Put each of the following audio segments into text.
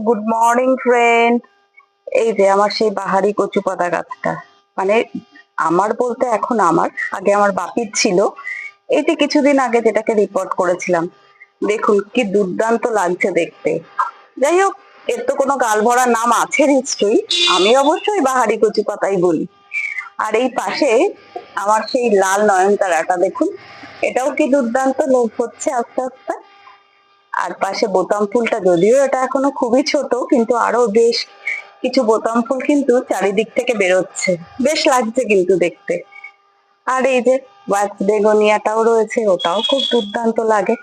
Good morning friend. এই যে আমার সেই বাহারি কচু পাতা গাছটা, মানে আমার বলতে এখন আগে আমার বাপির ছিল। এই যে কিছুদিন আগে যেটাকে রিপোর্ট করেছিলাম, দেখুন কি দুর্দান্ত লাগছে দেখতে। যাই হোক, এর তো কোনো গাল ভরা নাম আছে নিশ্চয়ই, আমি অবশ্যই বাহারি কচু পাতাই বলি। আর এই পাশে আমার সেই লাল নয়নতারাটা দেখুন, এটাও কি দুর্দান্ত লোভ হচ্ছে আস্তে আস্তে। আর পাশে বোতাম ফুলটা, যদিও এটা এখনো খুবই ছোট, কিন্তু আরো বেশ কিছু বোতাম ফুল কিন্তু চারিদিক থেকে বেরোচ্ছে, বেশ লাগছে কিন্তু দেখতে। আর এই যে ওয়াক্স বেগোনিয়াটাও রয়েছে, ওটাও খুব দুর্দান্ত লাগে।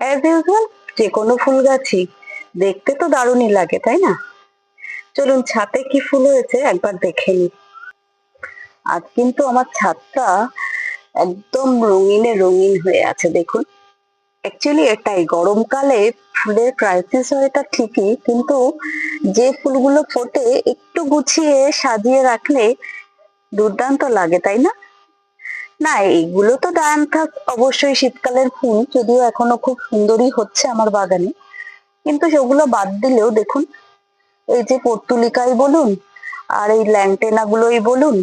অ্যাজ ইউজুয়াল যে কোনো ফুল গাছই দেখতে তো দারুণই লাগে, তাই না? চলুন ছাদে কি ফুল হয়েছে একবার দেখে নি। আজ কিন্তু আমার ছাদটা একদম রঙিনে রঙিন হয়ে আছে দেখুন। অ্যাকচুয়ালি এটাই গরমকালে ফুলের ক্রাইসিস হয়, এটা ঠিকই, কিন্তু যে ফুলগুলো ফোটে একটু গুছিয়ে সাজিয়ে রাখলে দুর্দান্ত লাগে, তাই না? না, এইগুলো তো ডায়ান্থাস অবশ্যই শীতকালের ফুল, যদিও এখনো খুব সুন্দরই হচ্ছে আমার বাগানে। কিন্তু সেগুলো বাদ দিলেও দেখুন, এই যে পর্তুলিকাই বলুন আর এই ল্যান্টেনা গুলোই বলুন,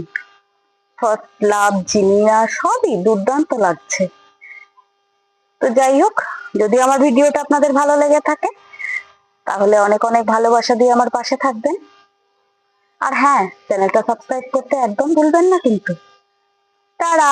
ফার্স্ট লাভ, জিনিয়া, সবই দুর্দান্ত লাগছে। তো যাই হোক, যদি আমার ভিডিওটা আপনাদের ভালো লেগে থাকে তাহলে অনেক অনেক ভালোবাসা দিয়ে আমার পাশে থাকবেন। আর হ্যাঁ, চ্যানেলটা সাবস্ক্রাইব করতে একদম ভুলবেন না কিন্তু। টাটা।